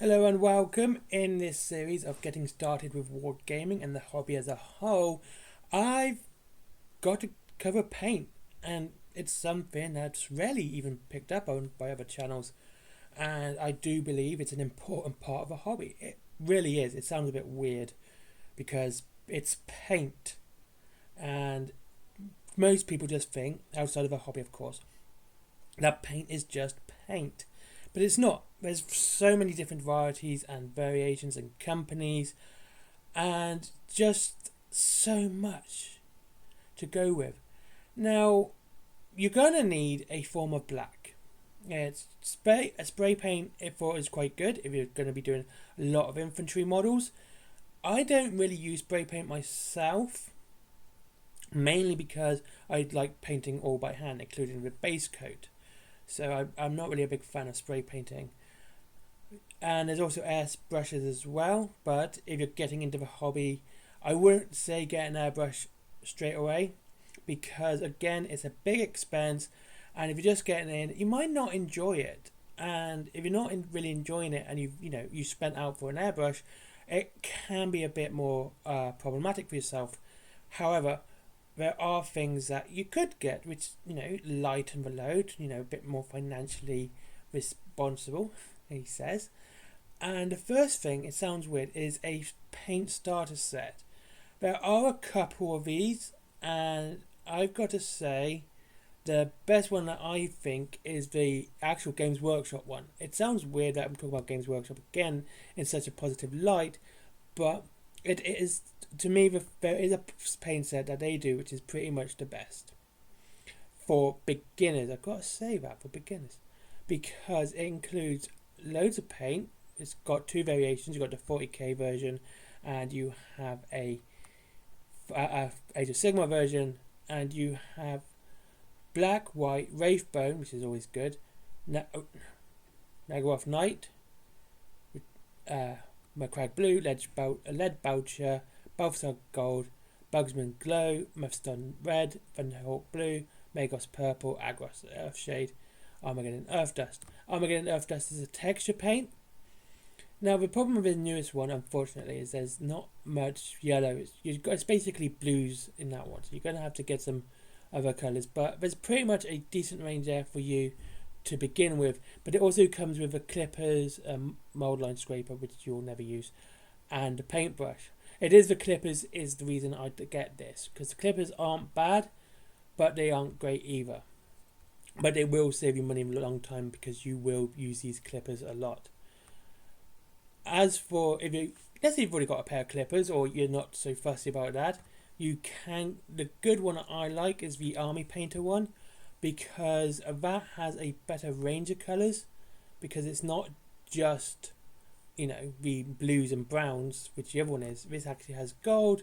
Hello and welcome. In this series of getting started with wargaming and the hobby as a whole, I've got to cover paint, and it's something that's rarely even picked up on by other channels, and I do believe it's an important part of a hobby. It really is. It sounds a bit weird because it's paint, and most people just think, outside of a hobby of course, that paint is just paint. But it's not. There's so many different varieties and variations and companies, and just so much to go with. Now, you're going to need a form of black. It's a spray paint for is quite good if you're going to be doing a lot of infantry models. I don't really use spray paint myself, mainly because I like painting all by hand, including the base coat. So I'm not really a big fan of spray painting. And there's also airbrushes as well, but if you're getting into the hobby, I wouldn't say get an airbrush straight away, because again, it's a big expense, and if you're just getting in, you might not enjoy it. And if you're not really enjoying it, and you spent out for an airbrush, it can be a bit more problematic for yourself. However, there are things that you could get which lighten the load, a bit more financially responsible, he says. And the first thing, it sounds weird, is a paint starter set. There are a couple of these, and I've got to say the best one that I think is the actual Games Workshop one. It sounds weird that I'm talking about Games Workshop again in such a positive light, but it is, to me, there is a paint set that they do which is pretty much the best for beginners. I've got to say that, for beginners, because it includes loads of paint. It's got two variations. You've got the 40k version, and you have a Age of Sigmar version, and you have black, white, Wraithbone, which is always good, Nagaroth Knight, Macragge Blue, Lead Boucher, Balthasar Gold, Bugsman Glow, Mephiston Red, Thunderhawk Blue, Magos Purple, Agros Earthshade, Armageddon Earth Dust. Armageddon Earth Dust is a texture paint. Now, the problem with the newest one, unfortunately, is there's not much yellow. It's basically blues in that one, so you're going to have to get some other colours. But there's pretty much a decent range there for you to begin with. But it also comes with a clippers, mould line scraper, which you'll never use, and a paintbrush. It is the clippers is the reason I get this, because the clippers aren't bad, but they aren't great either. But they will save you money in a long time, because you will use these clippers a lot. As for, let's say you've already got a pair of clippers, or you're not so fussy about that, you can. The good one I like is the Army Painter one, because that has a better range of colours, because it's not just the blues and browns, which the other one is. This actually has gold,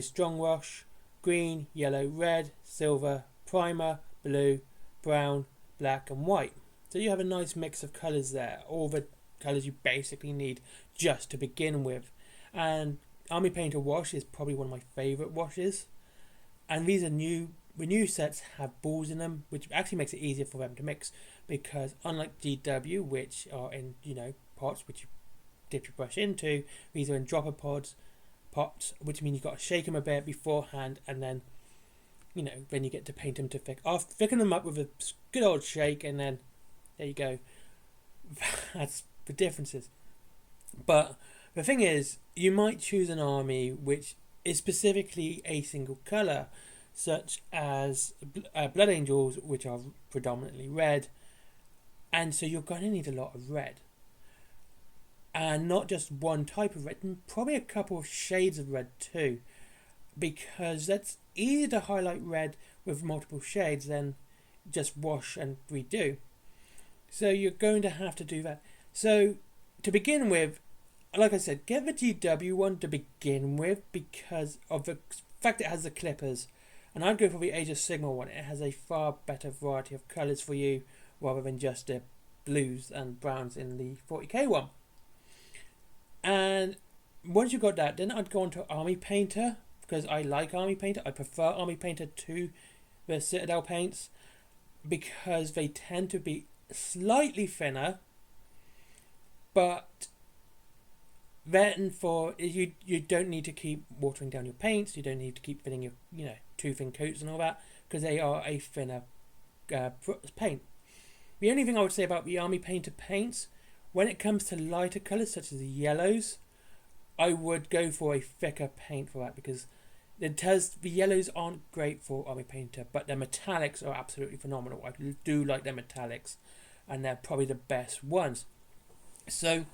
strong wash, green, yellow, red, silver, primer, blue, brown, black and white. So you have a nice mix of colours there, all the colours you basically need just to begin with. And Army Painter wash is probably one of my favourite washes, and these are new. The new sets have balls in them, which actually makes it easier for them to mix, because unlike GW, which are in pots which you dip your brush into, these are in dropper pots, which means you've got to shake them a bit beforehand, and then then you get to paint them to thicken them up with a good old shake, and then there you go. That's the differences. But the thing is, you might choose an army which is specifically a single colour, such as Blood Angels, which are predominantly red, and so you're going to need a lot of red. And not just one type of red, and probably a couple of shades of red too, because that's easier to highlight red with multiple shades than just wash and redo. So you're going to have to do that. So to begin with, like I said, get the GW one to begin with, because of the fact it has the clippers. And I'd go for the Age of Sigmar one. It has a far better variety of colours for you, rather than just the blues and browns in the 40k one. And once you've got that, then I'd go on to Army Painter, because I like Army Painter. I prefer Army Painter to the Citadel paints, because they tend to be slightly thinner, but Then for you don't need to keep watering down your paints. You don't need to keep filling your 2 thin coats and all that, because they are a thinner paint. The only thing I would say about the Army Painter paints, when it comes to lighter colours such as the yellows, I would go for a thicker paint for that, because the yellows aren't great for Army Painter, but their metallics are absolutely phenomenal. I do like their metallics, and they're probably the best ones. So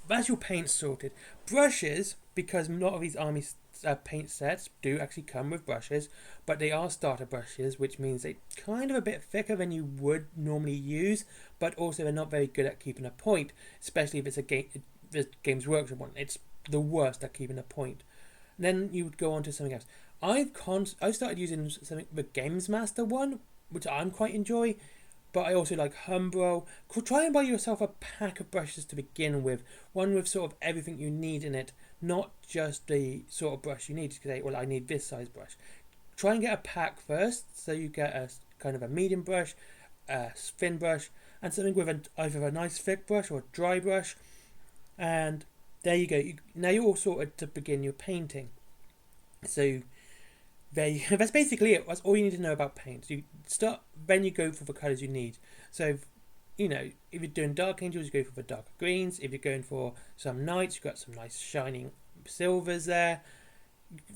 that's your paint sorted. Brushes, because a lot of these Army paint sets do actually come with brushes, but they are starter brushes, which means they're kind of a bit thicker than you would normally use, but also they're not very good at keeping a point, especially if it's the Games Workshop one. It's the worst at keeping a point. And then you would go on to something else. I've started using something, the Games Master one, which I'm quite enjoy, but I also like Humbrol. Try and buy yourself a pack of brushes to begin with, one with sort of everything you need in it, not just the sort of brush you need to say, well, I need this size brush. Try and get a pack first, so you get a kind of a medium brush, a thin brush, and something with either a nice thick brush or a dry brush, and there you go. Now you're all sorted to begin your painting. So that's basically it. That's all you need to know about paint. You start, then you go for the colours you need. So, if you're doing Dark Angels, you go for the darker greens. If you're going for some knights, you've got some nice shining silvers there.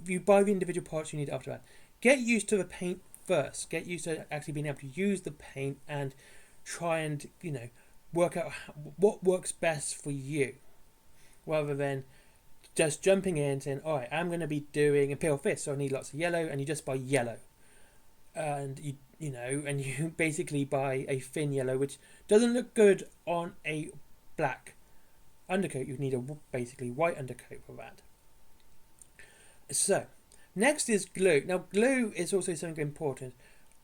You buy the individual parts you need after that. Get used to the paint first. Get used to actually being able to use the paint and try and, work out what works best for you, rather than just jumping in and saying, all right, I'm going to be doing a Pale Fist, so I need lots of yellow, and you just buy yellow. And you basically buy a thin yellow, which doesn't look good on a black undercoat. You need a basically white undercoat for that. So, next is glue. Now, glue is also something important.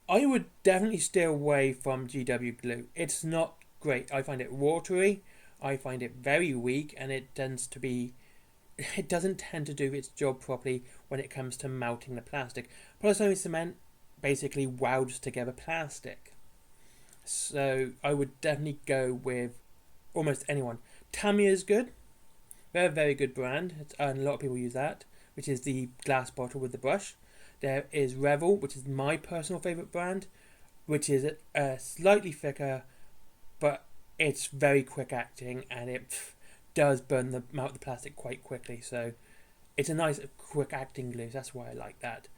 I would definitely stay away from GW glue. It's not great. I find it watery. I find it very weak, and it doesn't tend to do its job properly when it comes to melting the plastic. Polystyrene cement basically welds together plastic. So I would definitely go with almost anyone. Tamiya is good. They're a very good brand, and a lot of people use that, which is the glass bottle with the brush. There is Revell, which is my personal favourite brand, which is slightly thicker, but it's very quick acting, and it does melt the plastic quite quickly. So it's a nice quick acting glue. So that's why I like that.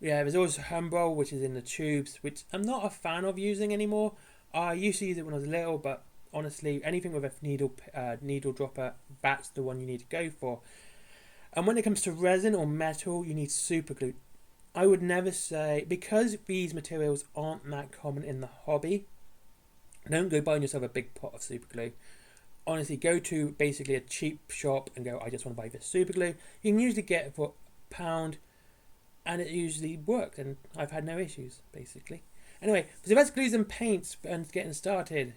Yeah, there's also Humbrol, which is in the tubes, which I'm not a fan of using anymore. I used to use it when I was little, but honestly, anything with a needle dropper, that's the one you need to go for. And when it comes to resin or metal, you need super glue. I would never say, because these materials aren't that common in the hobby, don't go buying yourself a big pot of super glue. Honestly, go to basically a cheap shop and go, I just want to buy this super glue. You can usually get it for £1, and it usually works, and I've had no issues, basically. Anyway, so that's glues and paints and getting started.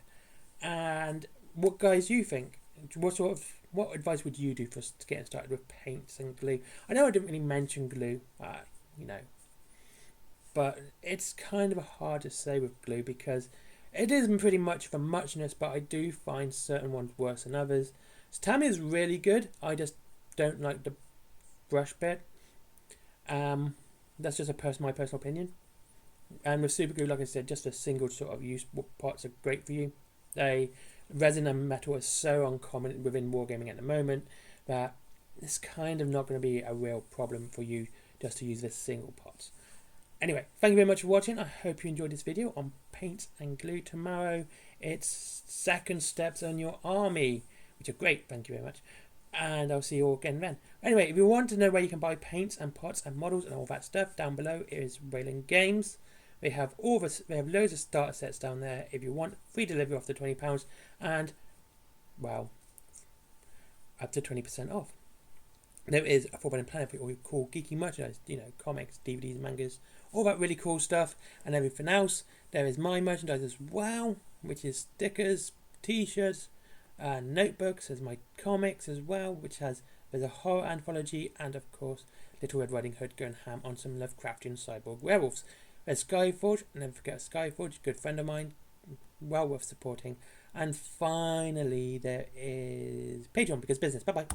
And what guys you think? What advice would you do for us to getting started with paints and glue? I know I didn't really mention glue, but it's kind of hard to say with glue, because it isn't pretty much for muchness, but I do find certain ones worse than others. Tamiya is really good. I just don't like the brush bit. That's just my personal opinion. And with super glue, like I said, just a single sort of use parts are great for you. Resin and metal is so uncommon within wargaming at the moment that it's kind of not going to be a real problem for you just to use this single parts. Anyway, thank you very much for watching. I hope you enjoyed this video on paint and glue. Tomorrow it's second steps on your army, which are great. Thank you very much. And I'll see you all again then. Anyway, if you want to know where you can buy paints and pots and models and all that stuff, down below is Wayland Games. They have loads of starter sets down there. If you want, free delivery off the £20, and well, up to 20% off. There is a 4-button planner for all your cool geeky merchandise, comics, DVDs, mangas, all that really cool stuff, and everything else. There is my merchandise as well, which is stickers, t-shirts, notebooks. There's my comics as well, there's a horror anthology, and of course Little Red Riding Hood going ham on some Lovecraftian cyborg werewolves. There's Skyforge, never forget Skyforge, good friend of mine, well worth supporting. And finally there is Patreon, because business. Bye bye.